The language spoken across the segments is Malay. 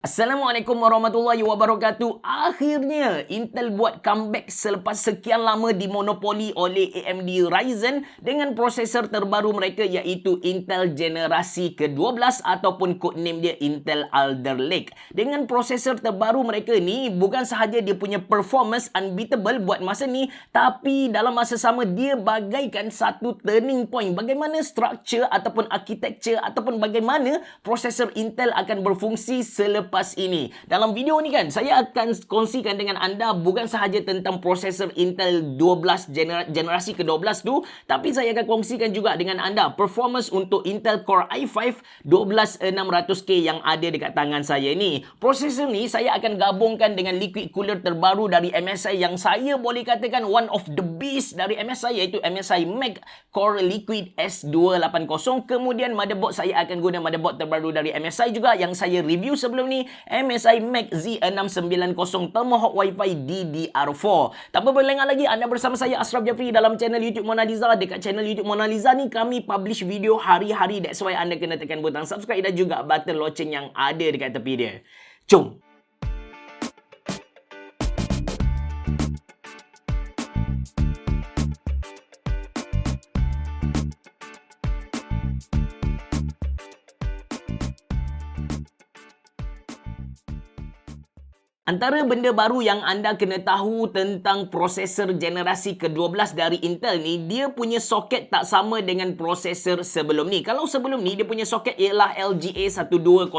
Assalamualaikum warahmatullahi wabarakatuh. Akhirnya Intel buat comeback selepas sekian lama dimonopoli oleh AMD Ryzen dengan prosesor terbaru mereka iaitu Intel generasi ke-12 ataupun codename dia Intel Alder Lake. Dengan prosesor terbaru mereka ni bukan sahaja dia punya performance unbeatable buat masa ni, tapi dalam masa sama dia bagaikan satu turning point bagaimana structure ataupun architecture ataupun bagaimana prosesor Intel akan berfungsi selepas ini. Dalam video ni kan, saya akan kongsikan dengan anda bukan sahaja tentang prosesor Intel 12 generasi ke-12 tu, tapi saya akan kongsikan juga dengan anda performance untuk Intel Core i5 12600K yang ada dekat tangan saya ni. Prosesor ni saya akan gabungkan dengan liquid cooler terbaru dari MSI yang saya boleh katakan one of the best dari MSI, iaitu MSI Mac Core Liquid S280. Kemudian motherboard saya akan guna motherboard terbaru dari MSI juga yang saya review sebelum ni, MSI Mac Z690 Tomahawk Wi-Fi DDR4. Tanpa berlengah lagi, anda bersama saya Ashraf Jafri dalam channel YouTube Mona Lisa. Dekat channel YouTube Mona Lisa ni kami publish video hari-hari. That's why anda kena tekan butang subscribe dan juga button loceng yang ada dekat tepi dia. Jom! Antara benda baru yang anda kena tahu tentang prosesor generasi ke-12 dari Intel ni, dia punya soket tak sama dengan prosesor sebelum ni. Kalau sebelum ni, dia punya soket ialah LGA 1200,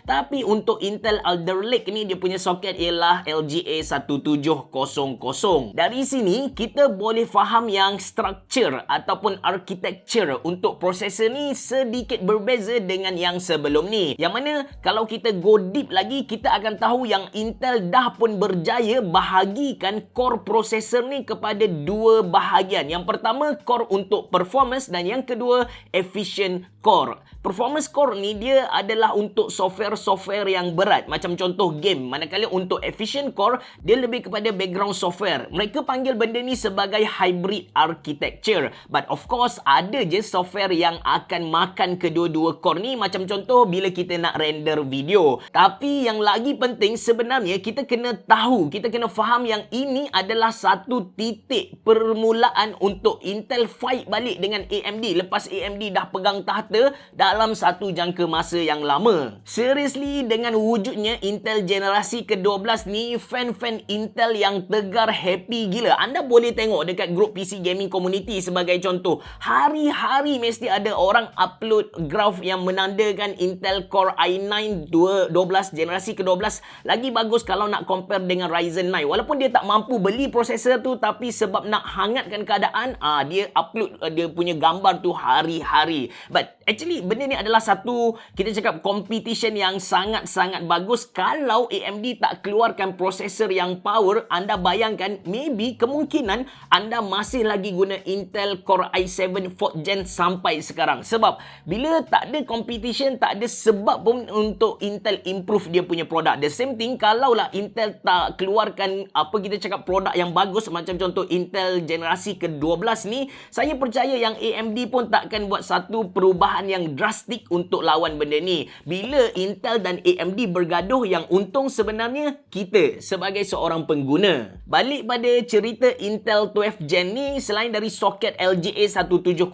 tapi untuk Intel Alder Lake ni, dia punya soket ialah LGA 1700. Dari sini, kita boleh faham yang structure ataupun architecture untuk prosesor ni sedikit berbeza dengan yang sebelum ni. Yang mana, kalau kita go deep lagi, kita akan tahu yang Intel dah pun berjaya bahagikan core prosesor ni kepada dua bahagian. Yang pertama, core untuk performance dan yang kedua, efficient core. Performance core ni dia adalah untuk software-software yang berat, macam contoh game. Manakala untuk efficient core, dia lebih kepada background software. Mereka panggil benda ni sebagai hybrid architecture. But of course, ada je software yang akan makan kedua-dua core ni, macam contoh bila kita nak render video. Tapi yang lagi penting sebenarnya kita kena tahu, kita kena faham yang ini adalah satu titik permulaan untuk Intel fight balik dengan AMD lepas AMD dah pegang tahta dalam satu jangka masa yang lama. Seriously, dengan wujudnya Intel generasi ke-12 ni, fan-fan Intel yang tegar happy gila. Anda boleh tengok dekat grup PC Gaming Community sebagai contoh. Hari-hari mesti ada orang upload graf yang menandakan Intel Core i9 12 generasi ke-12 lagi bagus kalau nak compare dengan Ryzen 9. Walaupun dia tak mampu beli prosesor tu, tapi sebab nak hangatkan keadaan, dia upload dia punya gambar tu hari-hari. But actually, benda ni adalah satu, kita cakap, competition yang sangat-sangat bagus. Kalau AMD tak keluarkan prosesor yang power, anda bayangkan, maybe kemungkinan anda masih lagi guna Intel Core i7 4th Gen sampai sekarang. Sebab bila tak ada competition, tak ada sebab pun untuk Intel improve dia punya produk. The same thing, kalaulah Intel tak keluarkan kita cakap produk yang bagus, macam contoh Intel generasi ke-12 ni, saya percaya yang AMD pun takkan buat satu perubahan yang drastik untuk lawan benda ni. Bila Intel dan AMD bergaduh, yang untung sebenarnya kita sebagai seorang pengguna. Balik pada cerita Intel 12th Gen ni, selain dari soket LGA 1700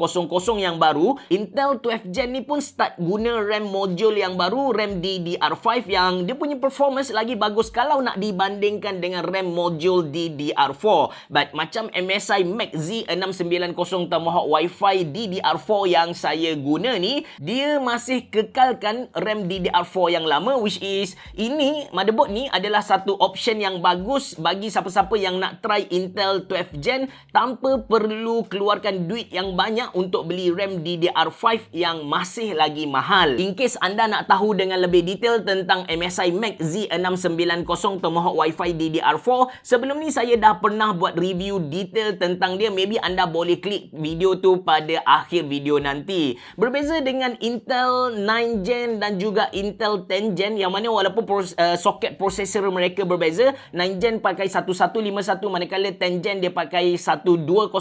yang baru, Intel 12th Gen ni pun start guna RAM module yang baru, RAM DDR5 yang dia punya performance lagi bagus kalau nak dibandingkan dengan RAM module DDR4. But macam MSI Mac Z690 Tomahawk Wi-Fi DDR4 yang saya guna ni, dia masih kekalkan RAM DDR4 yang lama, which is ini motherboard ni adalah satu option yang bagus bagi siapa-siapa yang nak try Intel 12th Gen tanpa perlu keluarkan duit yang banyak untuk beli RAM DDR5 yang masih lagi mahal. In case anda nak tahu dengan lebih detail tentang MSI Mac Z690 Tomahawk Wi-Fi DDR4, sebelum ni saya dah pernah buat review detail tentang dia. Maybe anda boleh klik video tu pada akhir video nanti. Berbeza Berbeza dengan Intel 9 Gen dan juga Intel 10 Gen, yang mana walaupun soket prosesor mereka berbeza, 9 Gen pakai 1151 manakala 10 Gen dia pakai 1200.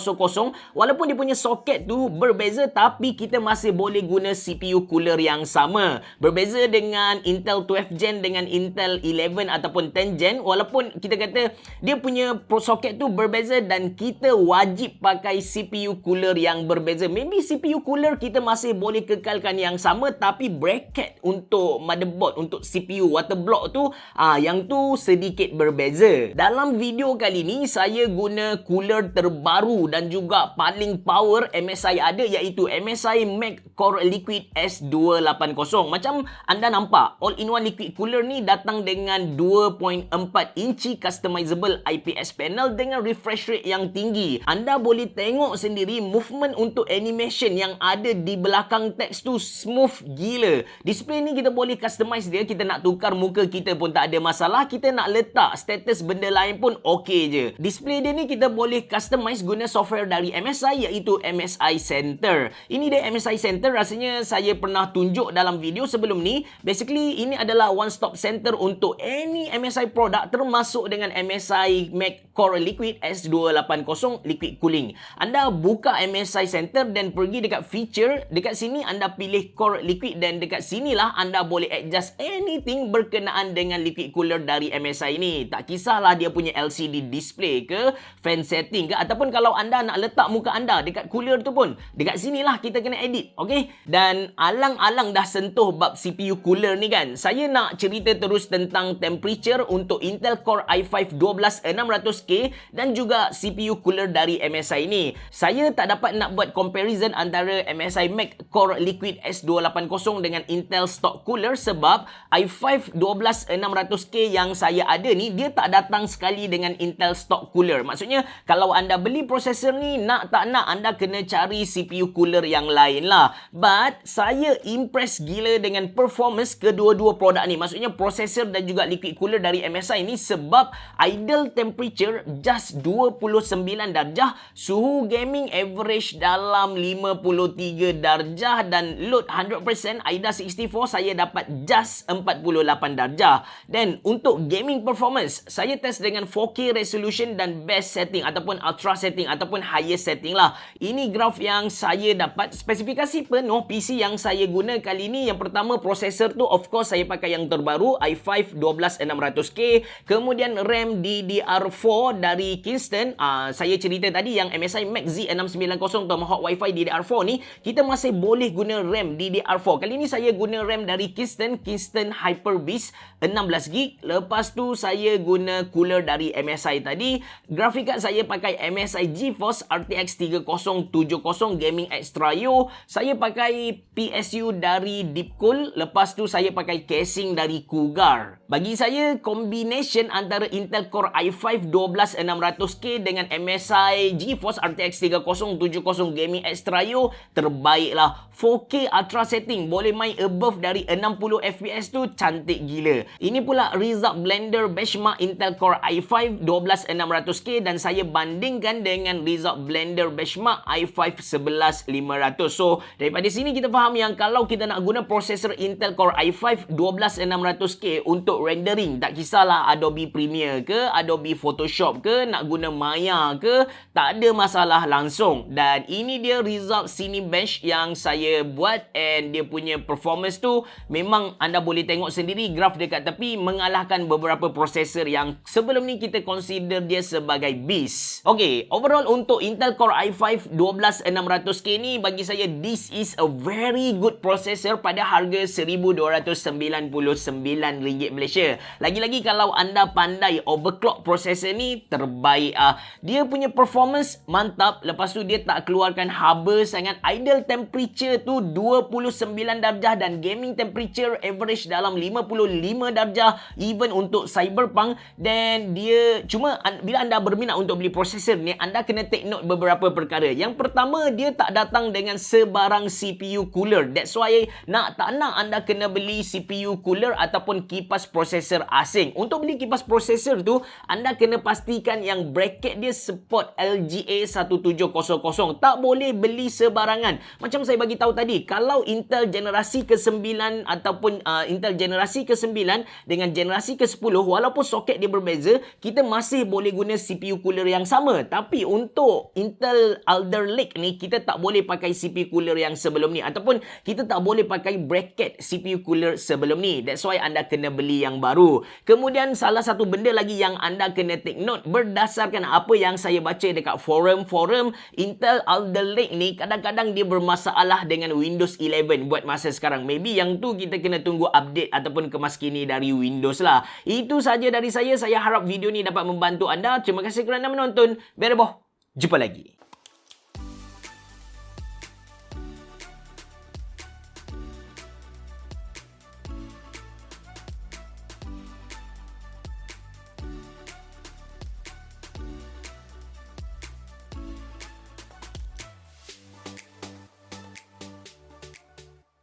Walaupun dia punya soket tu berbeza, tapi kita masih boleh guna CPU cooler yang sama. Berbeza dengan Intel 12 Gen dengan Intel 11 ataupun 10 Gen, walaupun kita kata dia punya soket tu berbeza dan kita wajib pakai CPU cooler yang berbeza. Maybe CPU cooler kita masih boleh kekalkan yang sama, tapi bracket untuk motherboard, untuk CPU water block tu, yang tu sedikit berbeza. Dalam video kali ni saya guna cooler terbaru dan juga paling power MSI ada, iaitu MSI Mac Core Liquid S280. Macam anda nampak, all-in-one liquid cooler ni datang dengan 2.4 inci customizable IPS panel dengan refresh rate yang tinggi. Anda boleh tengok sendiri movement untuk animation yang ada di belakang teks tu smooth gila. Display ni kita boleh customize dia. Kita nak tukar muka kita pun tak ada masalah. Kita nak letak status benda lain pun okey je. Display dia ni kita boleh customize guna software dari MSI, iaitu MSI Center. Ini dia MSI Center. Rasanya saya pernah tunjuk dalam video sebelum ni. Basically ini adalah one stop center untuk any MSI product, termasuk dengan MSI Mac Core Liquid S280 liquid cooling. Anda buka MSI Center dan pergi dekat feature. Dekat sini anda pilih Core Liquid dan dekat sinilah anda boleh adjust anything berkenaan dengan liquid cooler dari MSI ni. Tak kisahlah dia punya LCD display ke, fan setting ke, ataupun kalau anda nak letak muka anda dekat cooler tu pun, dekat sinilah kita kena edit. Okay? Dan alang-alang dah sentuh bab CPU cooler ni kan, saya nak cerita terus tentang temperature untuk Intel Core i5 12600K dan juga CPU cooler dari MSI ni. Saya tak dapat nak buat comparison antara MSI Mac Core Liquid S280 dengan Intel stock cooler sebab i5 12600K yang saya ada ni, dia tak datang sekali dengan Intel stock cooler. Maksudnya kalau anda beli prosesor ni, nak tak nak anda kena cari CPU cooler yang lain lah. But saya impress gila dengan performance kedua-dua produk ni. Maksudnya prosesor dan juga liquid cooler dari MSI ni, sebab idle temperature just 29 darjah, suhu gaming average dalam 53 darjah dan load 100% AIDA 64 saya dapat just 48 darjah. Dan untuk gaming performance, saya test dengan 4K resolution dan best setting ataupun ultra setting ataupun highest setting lah. Ini graf yang saya dapat. Spesifikasi penuh PC yang saya guna kali ni, yang pertama prosesor tu of course saya pakai yang terbaru i5 12600K, kemudian RAM DDR4 dari Kingston. Saya cerita tadi yang MSI Mac Z690 Tomahawk Wi-Fi DDR4 ni, kita masih boleh guna RAM DDR4. Kali ni saya guna RAM dari Kingston Hyper Beast 16GB. Lepas tu saya guna cooler dari MSI tadi. Graphic card saya pakai MSI GeForce RTX 3070 Gaming X-Trio. Saya pakai PSU dari Deepcool. Lepas tu saya pakai casing dari Cougar. Bagi saya, combination antara Intel Core i5 12600K dengan MSI GeForce RTX 3070 Gaming X-Trio terbaik lah. 4K ultra setting, boleh main above dari 60 FPS tu, cantik gila. Ini pula result blender benchmark Intel Core i5 12600K dan saya bandingkan dengan result blender benchmark i5 11500. So daripada sini kita faham yang kalau kita nak guna prosesor Intel Core i5 12600K untuk rendering, tak kisahlah Adobe Premiere ke, Adobe Photoshop ke, nak guna Maya ke, tak ada masalah langsung. Dan ini dia result Cinebench yang saya buat, and dia punya performance tu memang anda boleh tengok sendiri graf dekat tepi, mengalahkan beberapa prosesor yang sebelum ni kita consider dia sebagai beast. Okay, overall untuk Intel Core i5 12600K ni, bagi saya this is a very good processor pada harga RM1,299 Malaysia. Lagi-lagi kalau anda pandai overclock processor ni, terbaik ah. Dia punya performance mantap. Lepas tu dia tak keluarkan haba sangat. Idle temperature tu 29 darjah dan gaming temperature average dalam 55 darjah even untuk Cyberpunk. Dan dia cuma bila anda berminat untuk beli prosesor ni, anda kena take note beberapa perkara. Yang pertama, dia tak datang dengan sebarang CPU cooler. That's why nak tak nak anda kena beli CPU cooler ataupun kipas prosesor asing. Untuk beli kipas prosesor tu, anda kena pastikan yang bracket dia support LGA 1700. Tak boleh beli sebarangan. Macam saya bagi tahu tadi, kalau Intel generasi ke-9 ataupun Intel generasi ke-9 dengan generasi ke-10, walaupun soket dia berbeza, kita masih boleh guna CPU cooler yang sama. Tapi untuk Intel Alder Lake ni, kita tak boleh pakai CPU cooler yang sebelum ni, ataupun kita tak boleh pakai bracket CPU cooler sebelum ni. That's why anda kena beli yang baru. Kemudian salah satu benda lagi yang anda kena take note, berdasarkan apa yang saya baca dekat forum-forum, Intel Alder Lake ni kadang-kadang dia bermasalah dengan Windows 11 buat masa sekarang. Maybe yang tu kita kena tunggu update ataupun kemaskini dari Windows lah. Itu saja dari saya. Saya harap video ni dapat membantu anda. Terima kasih kerana menonton. Bereboh. Jumpa lagi.